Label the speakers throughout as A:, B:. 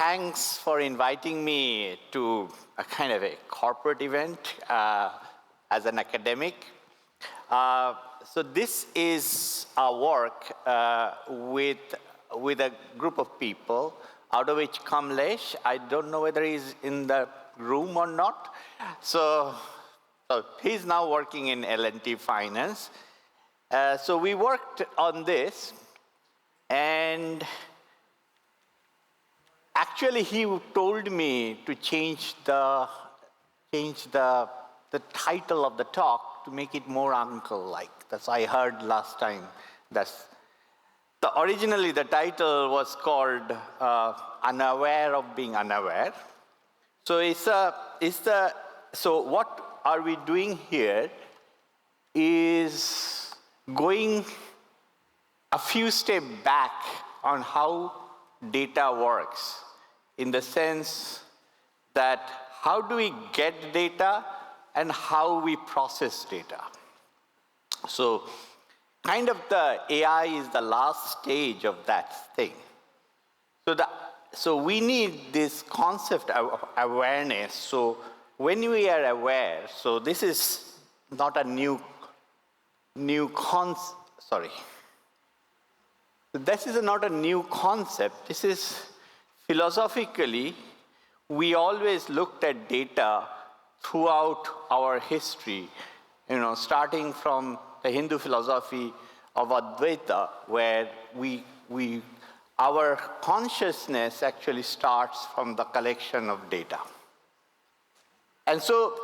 A: thanks for inviting me to a kind of a corporate event as an academic. So this is our work with a group of people, out of which Kamlesh, I don't know whether he's in the room or not. So he's now working in L&T Finance. So we worked on this, and actually he told me to change the title of the talk to make it more uncle-like. That's what I heard last time. Originally the title was called Unaware of Being Unaware. So so what are we doing here is going a few steps back on how data works, in the sense that how do we get data and how we process data. So kind of the AI is the last stage of that thing. So we need this concept of awareness. So when we are aware, so this is not a new concept, sorry. This is not a new concept. This is philosophically, we always looked at data throughout our history, starting from the Hindu philosophy of Advaita, where our consciousness actually starts from the collection of data. And so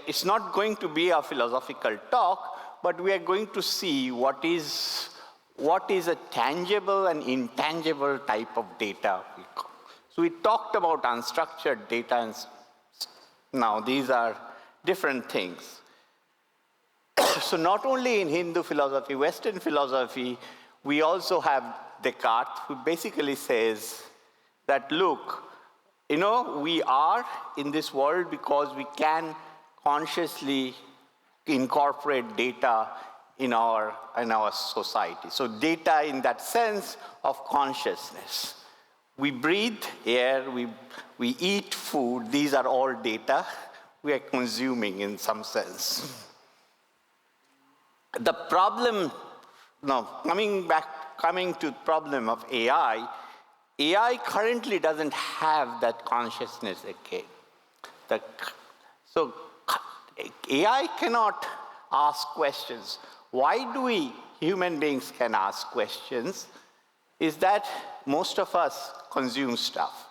A: it's not going to be a philosophical talk, but we are going to see what is a tangible and intangible type of data. So we talked about unstructured data, and now these are different things. So not only in Hindu philosophy, Western philosophy, we also have Descartes, who basically says that, look, we are in this world because we can consciously incorporate data in our society. So data in that sense of consciousness. We breathe air, we eat food, these are all data we are consuming in some sense. The problem, coming to the problem of AI currently doesn't have that consciousness again. So AI cannot ask questions. Why do we, human beings, can ask questions? Is that most of us consume stuff,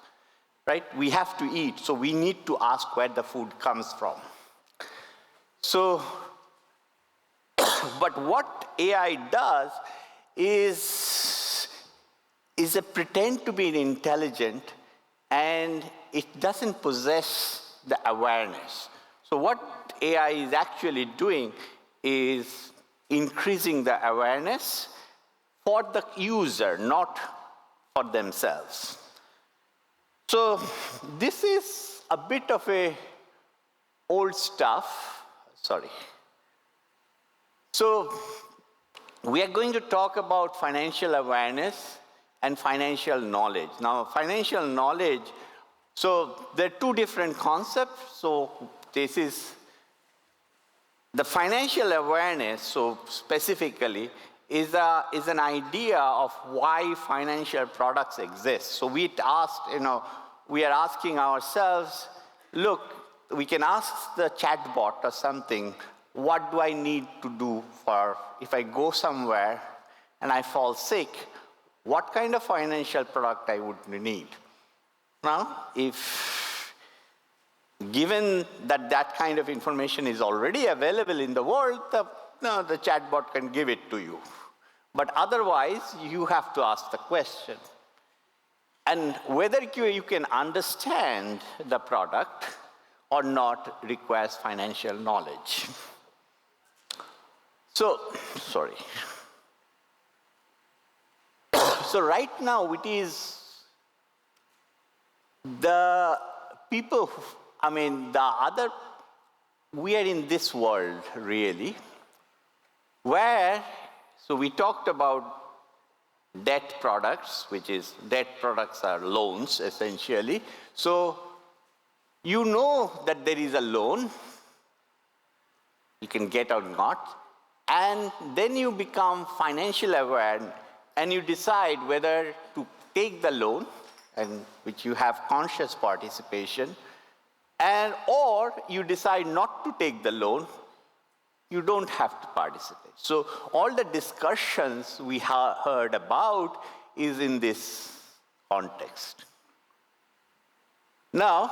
A: right? We have to eat, so we need to ask where the food comes from. So, but what AI does is a pretend to be intelligent, and it doesn't possess the awareness. So what AI is actually doing is increasing the awareness for the user, not for themselves. So this is a bit of a old stuff, sorry. So we are going to talk about financial awareness and financial knowledge. Now, financial knowledge, so there are two different concepts. So this is the financial awareness, so specifically, is an idea of why financial products exist. So we are asking ourselves, look, we can ask the chatbot or something, what do I need to do if I go somewhere and I fall sick, what kind of financial product I would need? Now, given that kind of information is already available in the world, the chatbot can give it to you. But otherwise, you have to ask the question. And whether you can understand the product or not requires financial knowledge. So, sorry. So right now, it is the people, we are in this world, really, where, so we talked about debt products, which is debt products are loans essentially. So you know that there is a loan, you can get or not, and then you become financially aware and you decide whether to take the loan, and which you have conscious participation, and or you decide not to take the loan, you don't have to participate. So all the discussions we heard about is in this context. Now,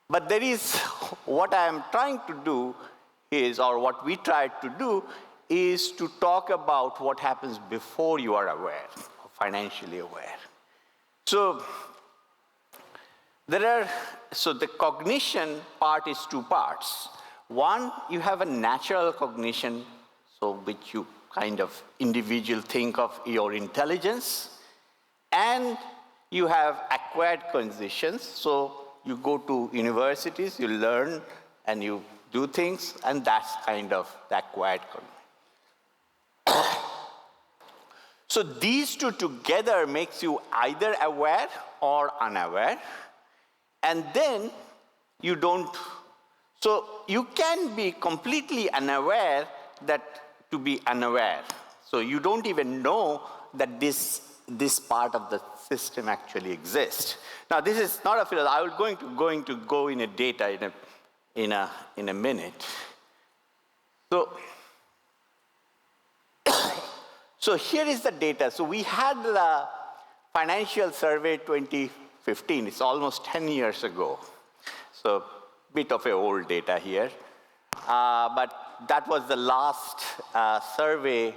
A: but there is, what I am trying to do is, or what we tried to do, is to talk about what happens before you are aware, financially aware. So the cognition part is two parts. One, you have a natural cognition, so which you kind of individual think of your intelligence, and you have acquired cognitions. So you go to universities, you learn and you do things, and that's kind of the acquired cognition. So these two together makes you either aware or unaware, and then you don't. So you can be completely unaware that to be unaware. So you don't even know that this part of the system actually exists. Now this is not a philosophy. I was going to go in a data in a minute. So here is the data. So we had the financial survey 2015. It's almost 10 years ago. So bit of a old data here. But that was the last survey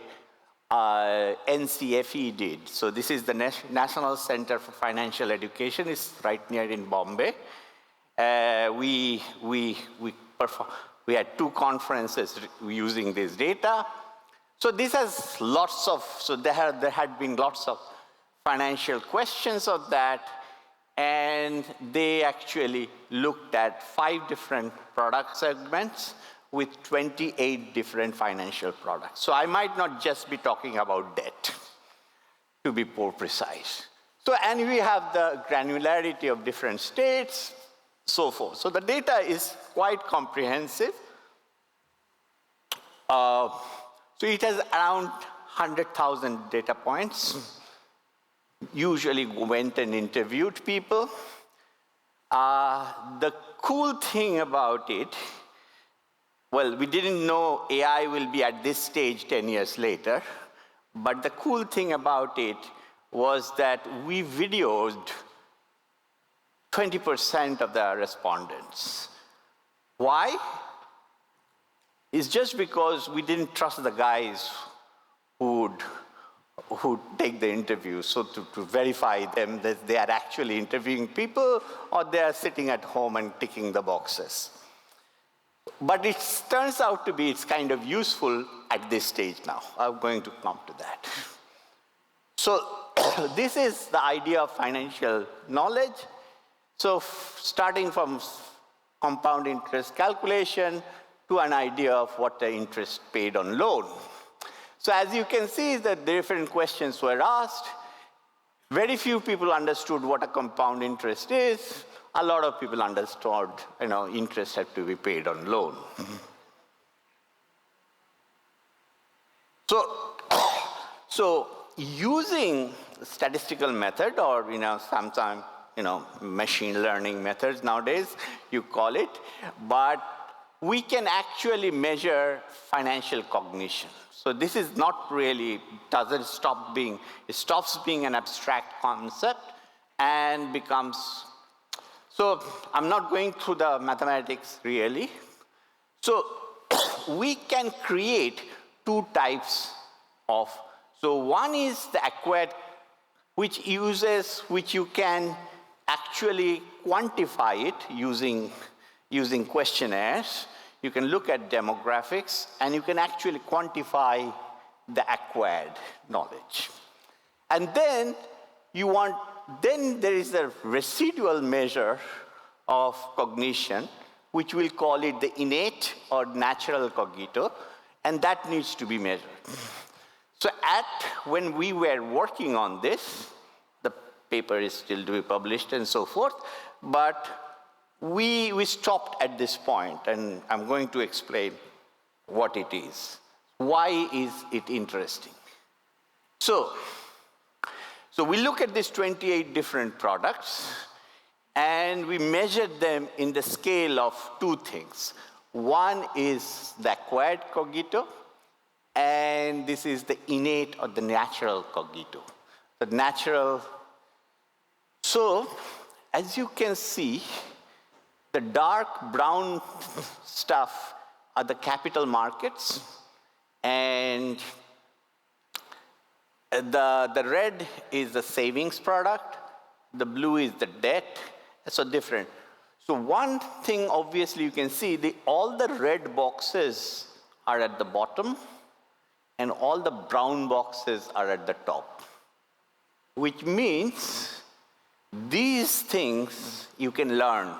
A: NCFE did. So this is the National Center for Financial Education. It's right near in Bombay. We had 2 conferences using this data. So this has lots of, so there had been lots of financial questions of that, and they actually looked at 5 different product segments with 28 different financial products. So I might not just be talking about debt, to be more precise. So, and we have the granularity of different states, so forth. So the data is quite comprehensive. So it has around 100,000 data points. Usually went and interviewed people. The cool thing about it, well, we didn't know AI will be at this stage 10 years later, but the cool thing about it was that we videoed 20% of the respondents. Why? It's just because we didn't trust the guys who take the interview. So to verify them that they are actually interviewing people or they are sitting at home and ticking the boxes. But it turns out to be, it's kind of useful at this stage now. I'm going to come to that. So this is the idea of financial knowledge. So starting from compound interest calculation to an idea of what the interest paid on loan. So as you can see, that different questions were asked. Very few people understood what a compound interest is. A lot of people understood, interest had to be paid on loan. So using statistical method or, sometimes, machine learning methods nowadays, you call it, but we can actually measure financial cognition. So this is not really, it stops being an abstract concept and becomes, so I'm not going through the mathematics really. So we can create 2 types of, so one is the acquired, which you can actually quantify it using questionnaires. You can look at demographics, and you can actually quantify the acquired knowledge. And then then there is a residual measure of cognition, which we'll call it the innate or natural cogito, and that needs to be measured. So when we were working on this, the paper is still to be published and so forth, but we stopped at this point, and I'm going to explain what it is. Why is it interesting? So we look at these 28 different products, and we measured them in the scale of two things. One is the acquired cogito, and this is the innate or the natural cogito. The natural. So, as you can see, the dark brown stuff are the capital markets, and the red is the savings product, the blue is the debt, so different. So one thing obviously you can see, all the red boxes are at the bottom, and all the brown boxes are at the top, which means these things you can learn.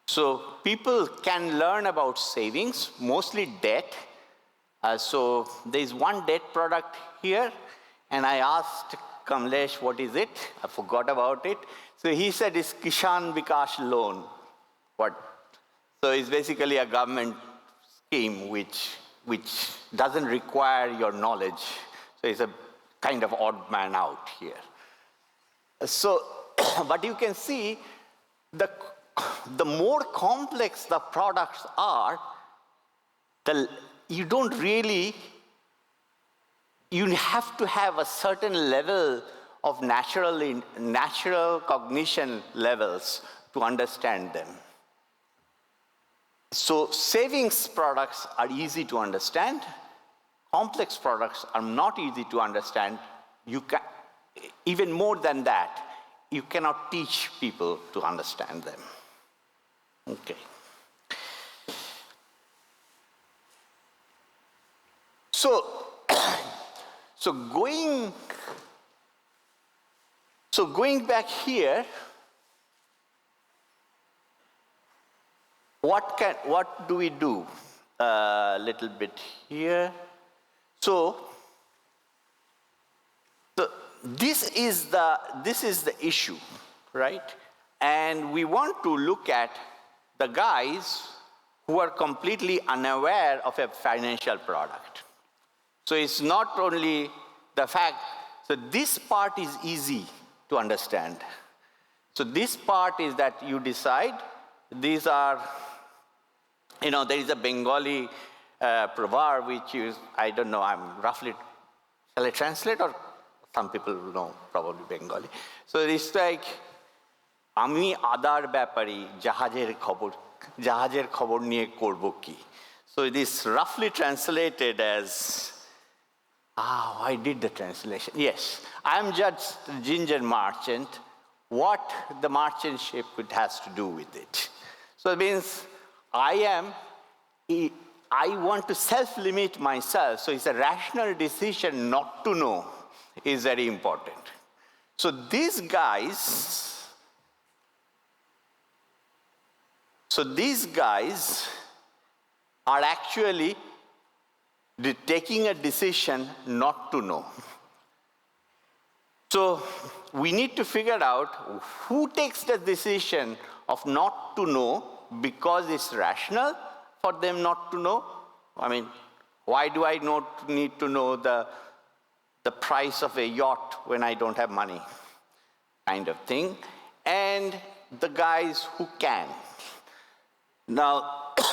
A: So people can learn about savings, mostly debt. So there's one debt product here, and I asked Kamlesh, what is it? I forgot about it. So he said it's Kishan Vikash loan. What? So it's basically a government scheme which doesn't require your knowledge. So it's a kind of odd man out here. So, but you can see the more complex the products are, you have to have a certain level of natural cognition levels to understand them. So savings products are easy to understand. Complex products are not easy to understand. Even more than that, you cannot teach people to understand them. Okay. So going back here, what do we do? A little bit here. So this is the issue, right? And we want to look at the guys who are completely unaware of a financial product. So it's not only the fact, so this part is easy to understand. So this part is that you decide, these are, there is a Bengali proverb which is, I don't know, I'm roughly, shall I translate, or some people know probably Bengali. So it's like, আমি আদার ব্যাপারী জাহাজের খবর নিয়ে করব কি? So it is roughly translated as, I did the translation. Yes, I'm just a ginger merchant. What the merchantship has to do with it? So it means I want to self-limit myself. So it's a rational decision not to know is very important. So these guys are actually taking a decision not to know. So we need to figure out who takes the decision of not to know because it's rational for them not to know. I mean, why do I need to know the price of a yacht when I don't have money? Kind of thing. And the guys who can. Now,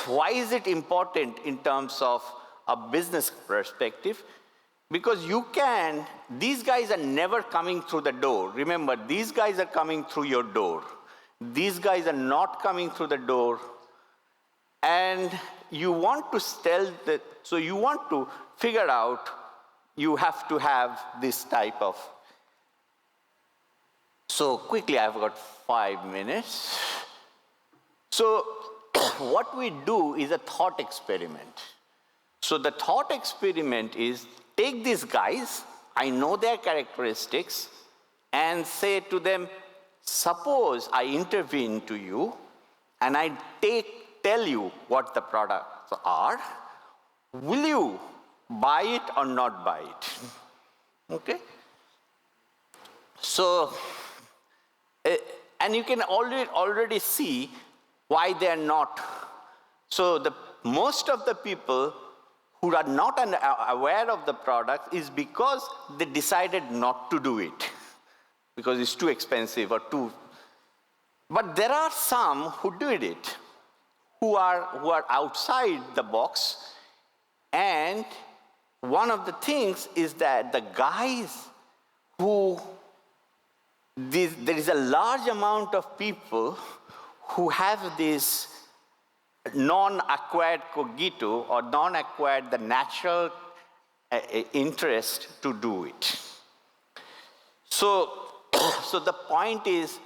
A: why is it important in terms of a business perspective? Because these guys are never coming through the door. Remember, these guys are coming through your door. These guys are not coming through the door. And you want to so you want to figure out, you have to have this type of. So quickly, I've got 5 minutes. So what we do is a thought experiment. So the thought experiment is, take these guys, I know their characteristics, and say to them, suppose I intervene to you, and I tell you what the products are. Will you buy it or not buy it. Okay? So, and you can already see why they are not. So most of the people who are not aware of the product is because they decided not to do it, because it's too expensive or too. But there are some who did it, who are outside the box, and one of the things is that the guys who, there is a large amount of people who have this non-acquired cogito, or non-acquired the natural interest to do it. So, so the point is,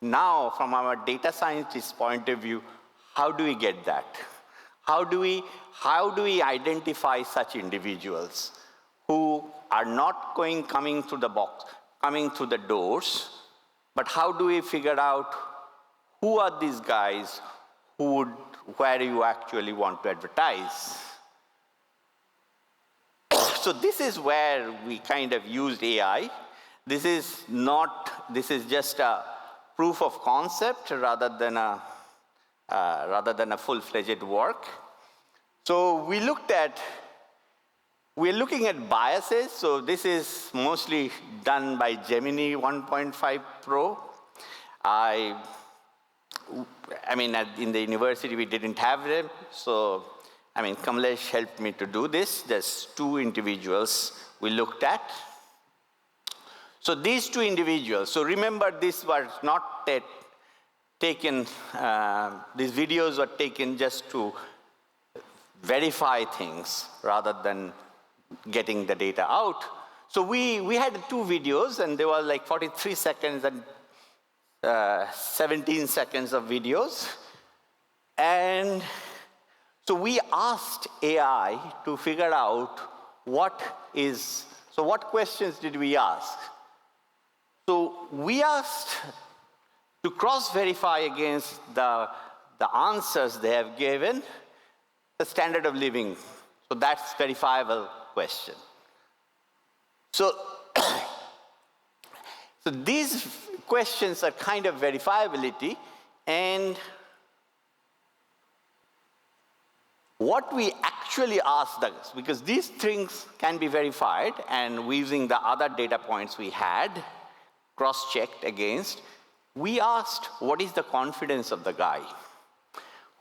A: now from our data scientist point of view, how do we get that? How do we identify such individuals who are not coming through the box, coming through the doors, but how do we figure out who are these guys where you actually want to advertise? So this is where we kind of used AI. This is just a proof of concept rather than a full-fledged work. So we're looking at biases. So this is mostly done by Gemini 1.5 Pro. I mean, in the university, we didn't have them. So, I mean, Kamlesh helped me to do this. There's 2 individuals we looked at. So these 2 individuals, so remember, this was not taken, these videos were taken just to verify things rather than getting the data out. So we had 2 videos, and they were like 43 seconds and 17 seconds of videos. And so we asked AI to figure out what questions did we ask? So we asked to cross-verify against the answers they have given, the standard of living. So that's verifiable question. So, so these questions are kind of verifiability, and what we actually asked us, because these things can be verified, and using the other data points we had, cross-checked against, we asked what is the confidence of the guy,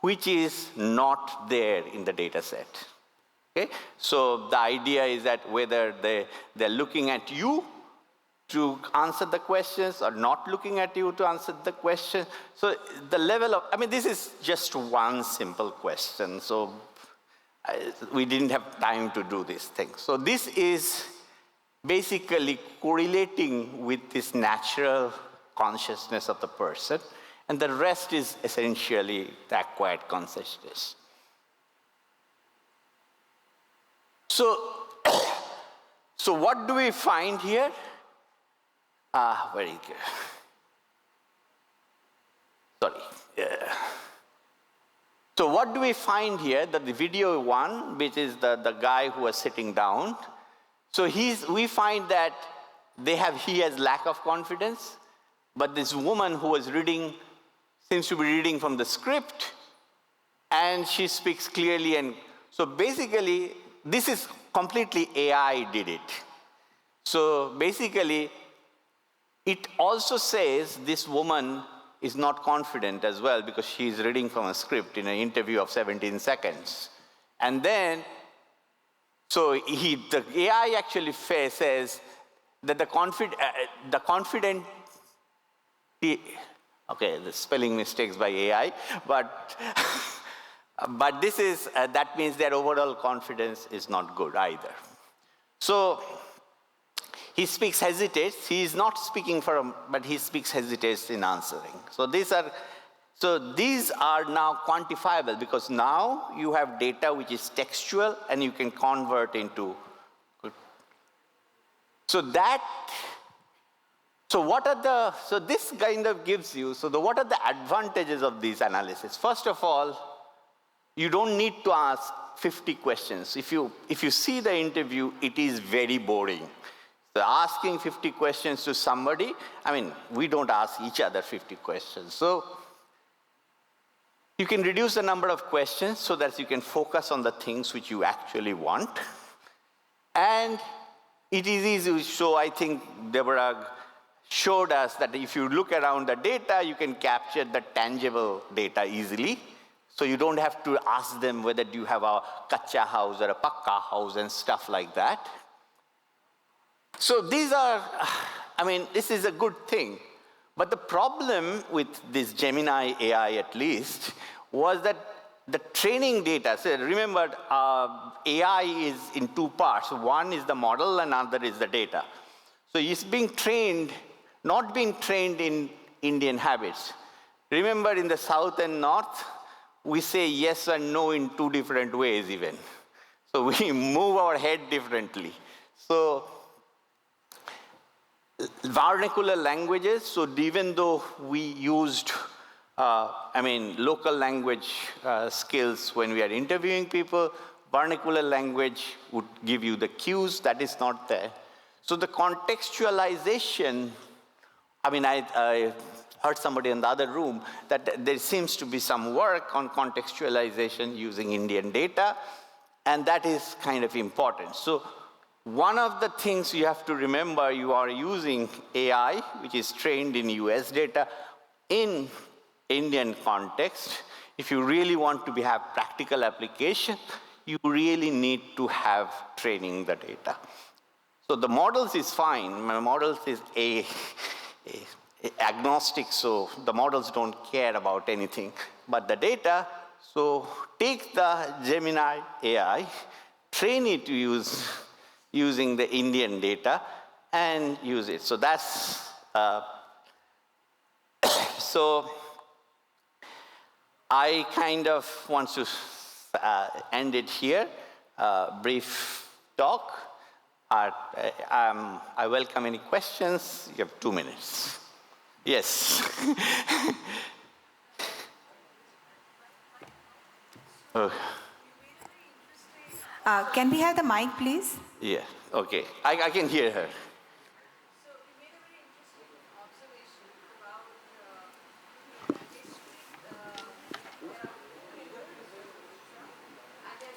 A: which is not there in the data set. Okay? So the idea is that whether they're looking at you to answer the questions or not looking at you to answer the question. So the level of, I mean, this is just one simple question. So we didn't have time to do this thing. So this is basically correlating with this natural consciousness of the person, and the rest is essentially the acquired consciousness. So, so what do we find here? Very good. Sorry. Yeah. So what do we find here? That the video 1, which is the guy who was sitting down, so we find that he has lack of confidence, but this woman who was reading seems to be reading from the script, and she speaks clearly. And so basically, this is completely AI did it. So basically, it also says this woman is not confident as well, because she is reading from a script in an interview of 17 seconds. And then, so the AI actually says that the confident, okay, the spelling mistakes by AI, but this is, that means their overall confidence is not good either. So he speaks hesitates. He is not speaking but he speaks hesitates in answering. So these are now quantifiable, because now you have data which is textual and you can convert into. So this kind of gives you, what are the advantages of these analysis? First of all, you don't need to ask 50 questions. If you see the interview, it is very boring. So asking 50 questions to somebody, I mean, we don't ask each other 50 questions. So you can reduce the number of questions so that you can focus on the things which you actually want. And it is easy. So I think Deborah showed us that if you look around the data, you can capture the tangible data easily. So you don't have to ask them whether you have a kacha house or a pakka house and stuff like that. So these are, I mean, this is a good thing. But the problem with this Gemini AI, at least, was that the training data, so remember, AI is in two parts. One is the model, and another is the data. So it's being trained, not being trained in Indian habits. Remember, in the South and North, we say yes and no in two different ways even. So we move our head differently. So vernacular languages, so even though we used, local language skills when we are interviewing people, vernacular language would give you the cues. That is not there. So the contextualization, I heard somebody in the other room that there seems to be some work on contextualization using Indian data, and that is kind of important. So one of the things you have to remember, you are using AI, which is trained in US data, in Indian context. If you really want to have practical application, you really need to have training the data. So the models is fine. My models is agnostic, so the models don't care about anything. But the data, so take the Gemini AI, train it to use using the Indian data, and use it. So that's, so I kind of want to end it here, brief talk. I welcome any questions. You have 2 minutes. Yes.
B: Can we have the mic, please?
A: Yeah, okay. I can hear her.
C: So you made a very interesting observation about history and their video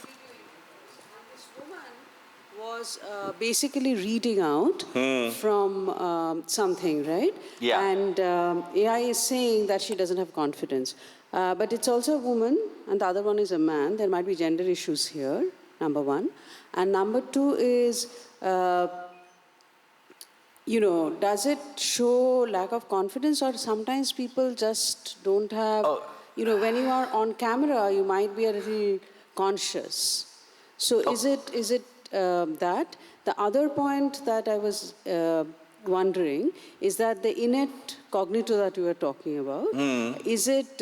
C: interviews. And this woman was basically reading out from something, right?
A: Yeah.
C: And AI is saying that she doesn't have confidence. But it's also a woman, and the other one is a man. There might be gender issues here, number one. And number two is, does it show lack of confidence, or sometimes people just don't have, when you are on camera, you might be a little conscious. So is it that? The other point that I was wondering is that the innate cognitive that you were talking about, is it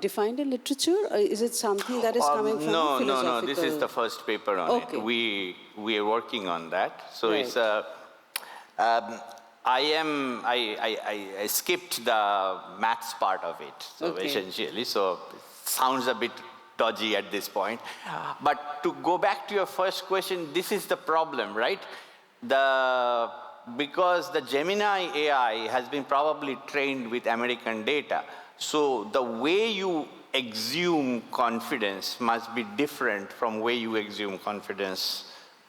C: defined in literature, or is it something that is coming from philosophical?
A: No, this is the first paper on it. We are working on that. So right. It's I skipped the maths part of it, so essentially, so it sounds a bit dodgy at this point. But to go back to your first question, this is the problem, right? Because the Gemini AI has been probably trained with American data, so the way you exhume confidence must be different from way you exhume confidence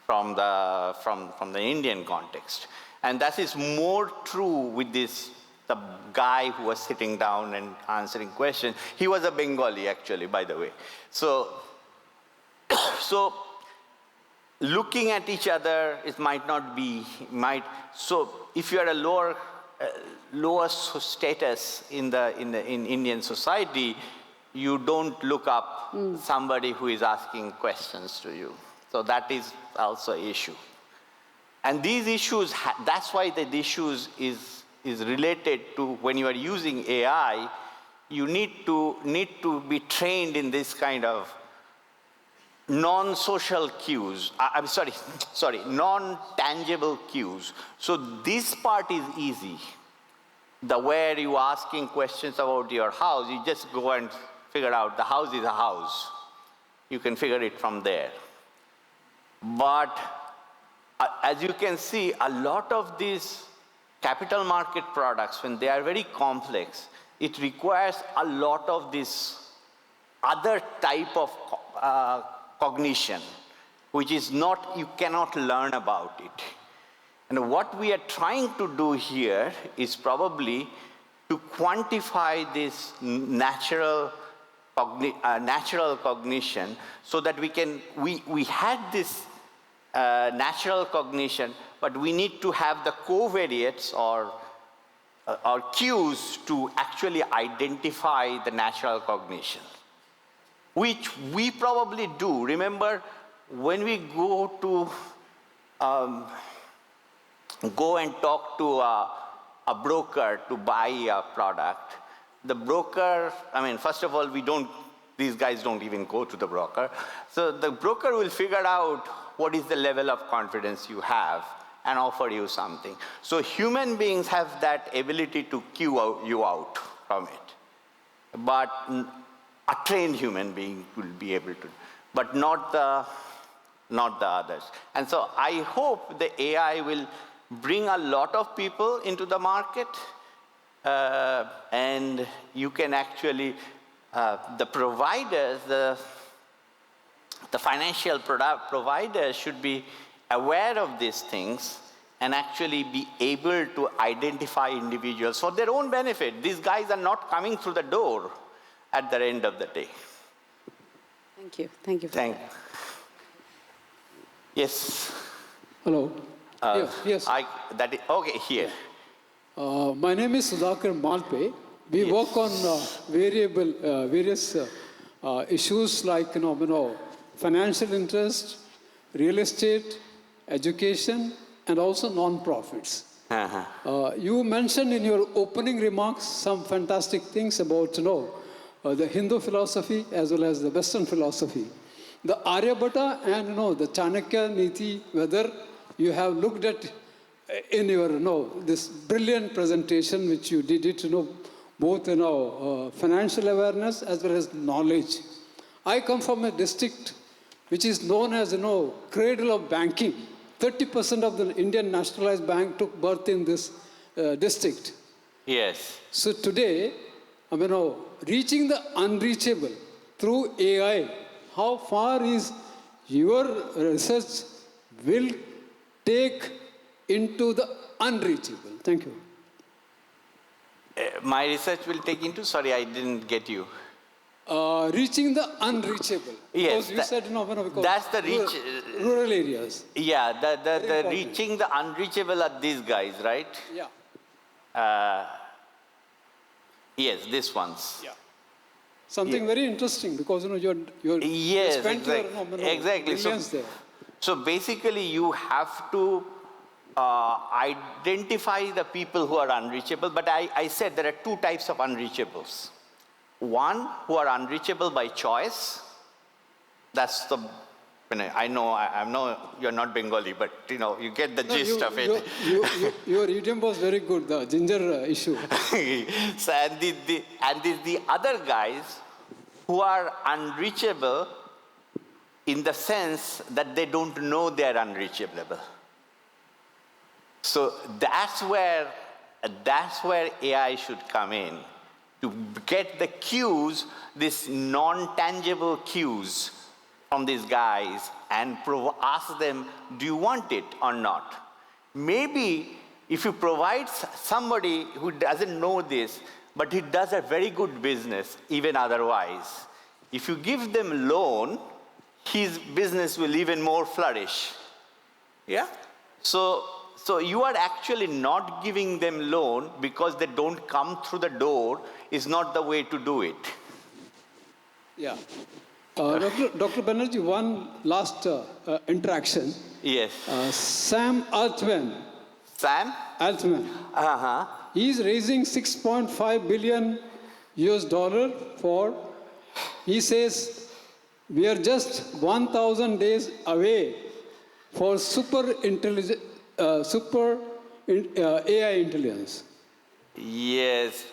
A: from the Indian context. And that is more true with the guy who was sitting down and answering questions. He was a Bengali, actually, by the way. So looking at each other, it might not be, so if you are a lower status in Indian society, you don't look up somebody who is asking questions to you. So that is also an issue. And these issues, that's why the issues is related to when you are using AI, you need to be trained in this kind of non-social cues, non-tangible cues. So this part is easy. Where you asking questions about your house, you just go and figure out the house is a house. you can figure it from there. But as you can see, a lot of these capital market products, when they are very complex, it requires a lot of this other type of cognition, which is not, you cannot learn about it. And what we are trying to do here is probably to quantify this natural cognition so that we had this natural cognition, but we need to have the covariates or cues to actually identify the natural cognition, which we probably do. Remember, when we go and talk to a broker to buy a product, the broker, first of all, these guys don't even go to the broker. So the broker will figure out what is the level of confidence you have and offer you something. So human beings have that ability to cue you out from it. But a trained human being will be able to, but not the others. And so I hope the AI will bring a lot of people into the market, and you can actually, the providers, the financial product providers should be aware of these things and actually be able to identify individuals for their own benefit. These guys are not coming through the door at the end of the day.
C: Thank you. Thank you for
A: Thank
C: that.
A: Yes.
D: Hello. Yes.
A: Okay, here.
D: My name is Sudhakar Malpe. We work on various issues like financial interest, real estate, education, and also non-profits. You mentioned in your opening remarks some fantastic things about the Hindu philosophy as well as the Western philosophy. The Aryabhata and the Chanakya Niti, whether you have looked at in your this brilliant presentation which you did it, both financial awareness as well as knowledge. I come from a district which is known as cradle of banking. 30% of the Indian nationalized bank took birth in this district.
A: Yes.
D: So today, reaching the unreachable through AI, how far is your research will take into the unreachable? Thank you.
A: My research will take into, sorry, I didn't get you.
D: Reaching the unreachable.
A: Yes,
D: because you said because
A: that's the reach.
D: Rural areas.
A: Yeah, the reaching the unreachable are these guys, right?
D: Yeah.
A: Yes, these ones.
D: Yeah. Something very interesting because you're
A: yes,
D: you spent
A: exactly.
D: Millions there.
A: So basically, you have to identify the people who are unreachable. But I said there are two types of unreachables. One, who are unreachable by choice. That's the, I know you're not Bengali, but you get the gist of it.
D: Your idiom was very good, the ginger issue.
A: So, and the other guys who are unreachable in the sense that they don't know they're unreachable. So that's where AI should come in, to get the cues, these non-tangible cues from these guys and ask them, do you want it or not? Maybe if you provide somebody who doesn't know this, but he does a very good business, even otherwise, if you give them loan, his business will even more flourish. Yeah? So you are actually not giving them loan because they don't come through the door is not the way to do it.
D: Yeah. Dr. Banerjee, one last interaction.
A: Yes.
D: Sam Altman.
A: Sam?
D: Altman.
A: Uh-huh.
D: He's raising $6.5 billion for, he says, we are just 1,000 days away for super AI intelligence.
A: Yes.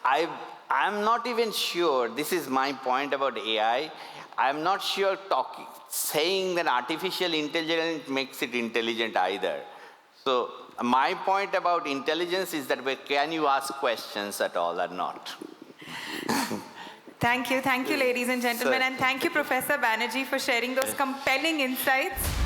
A: I'm not even sure. This is my point about AI. I'm not sure saying that artificial intelligence makes it intelligent either. So my point about intelligence is that can you ask questions at all or not?
B: Thank you, ladies and gentlemen, and thank you, Professor Banerjee, for sharing those compelling insights.